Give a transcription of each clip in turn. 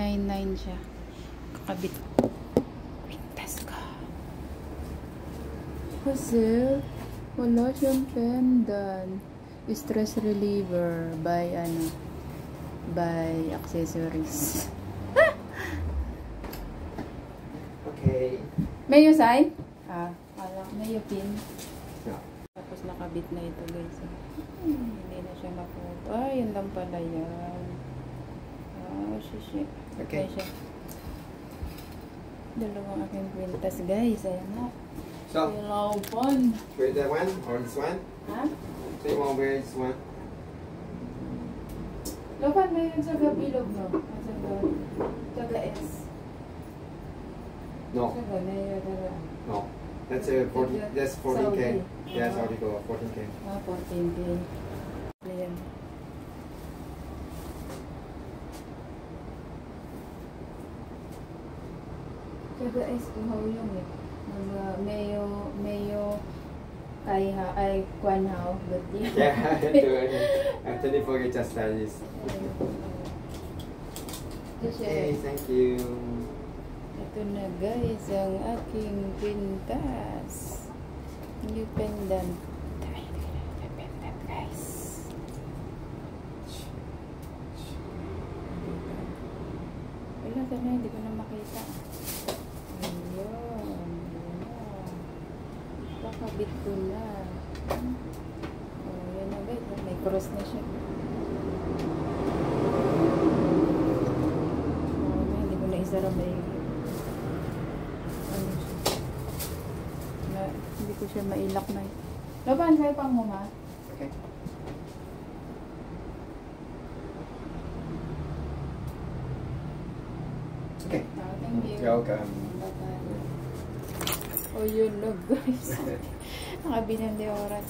$9.99 siya. Kakabit. Pintas ka. Kasi wala siyang pendant. Stress reliever by by accessories. Okay. Mayo sign? Wala. Mayo pin. Yeah. Tapos nakabit na ito guys. Hindi na siya maputo. Yun lang pala yan. Shit. Okay. Siya. Dalawang aking kwintas guys. Ayan na. So, Hello, fun. wear that one or this one? Ha? So you want to wear this one? Lopan na yun sa gabilog, no? Sa S. No. Sa gabilog. No. That's a 40. That's 14K. Saudi. Yeah, Saudi go 14K. 14K. Ayan. Sa S, kuhaw yung Mayo ay Kwanhao, but Yeah, actually forget just this. Okay, thank you. Ito na guys, ang aking pintas. New pendant. Pendant guys. Wala ka na, hindi ko na makita. Ayun. Kakabit ko na. Yan na guys, may cross na siya. Hindi ko na isara may hindi ko siya mailak na. Laban, sa'yo pang mo ma? Okay. Okay. Thank you. You're welcome. Oh, yun na guys. Nakabinan di oras.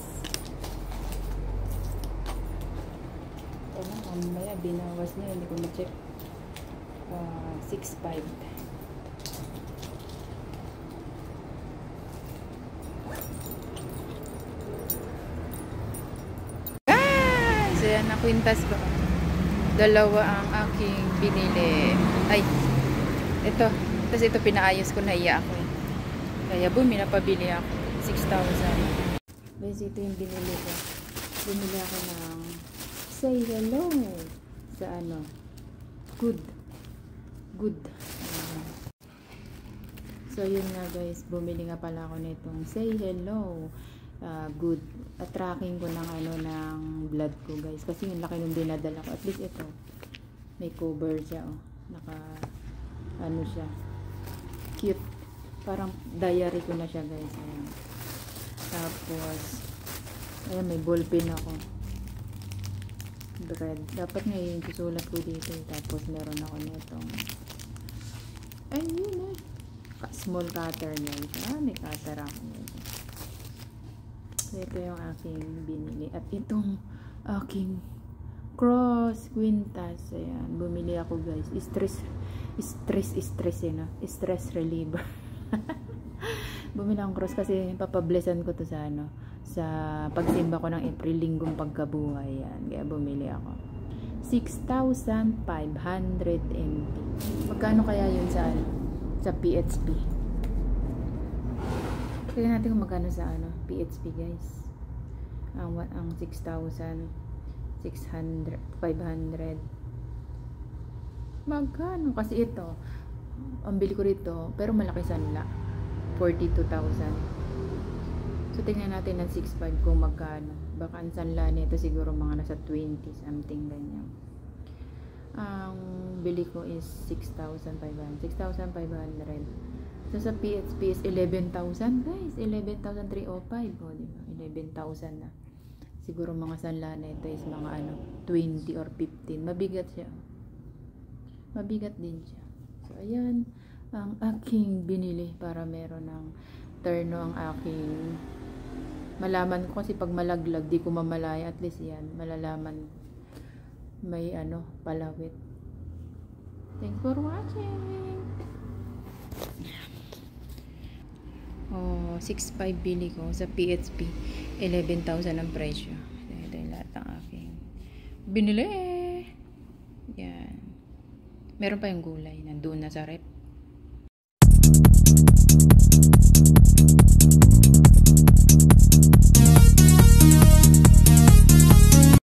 Ito na, mamaya binawas niya. Hindi ko na-check. 6.5. Guys! Ayan, nakwintas ko. Dalawa ang aking binili. Ay, ito. Tapos ito pinaayos ko, naiya ako eh. Kaya pabili ako. 6,000. Guys, ito yung binili ko. Bumili ako ng Say Hello sa Good. So, yun nga guys. Bumili nga pala ako nitong Say Hello Good. At tracking ko ng ng blood ko guys. Kasi yung laki nung dinadala ko. At least ito. May cover siya. Naka siya. Cute. Parang diary ko na siya guys. Ayan. Tapos ayan, may ballpen ako. Bread. Dapat nga yung susulat ko dito. Tapos meron ako nitong ayun small cutter guys. May cutter ako nito. So, ito yung aking binili. At itong aking cross quintas. Ayan. Bumili ako guys. Stress reliever. Bumili akong cross kasi papablessan ko to sa sa pagsimba ko ng April linggong pagkabuhay. Yan. Kaya bumili ako. 6,500 NT. Magkano kaya yun sa PHP? Tignan natin kung magkano sa PHP guys. Ang 6,500. Magkano? Kasi ito ang bili ko rito, pero malaki sanla. 42,000. So, tingnan natin ng 6.5 kung magkano. Baka ang sanla nito siguro mga nasa 20 something ganyan. Ang bili ko is 6,500. So, sa PHP is 11,000 guys. 11,305. O, diba? 11,000 na. Siguro mga sanla nito is mga 20 or 15. Mabigat siya. Mabigat din siya. So, ayan ang aking binili para meron ng terno ang aking malaman ko kasi pag malaglag di ko mamalaya, at least yan malalaman may palawit. Thanks for watching. 6.5 bili ko sa PHP, 11,000 ang presyo. Ito yung lahat ng aking binili. Yan. Meron pa yung gulay. Nandun na sa rep.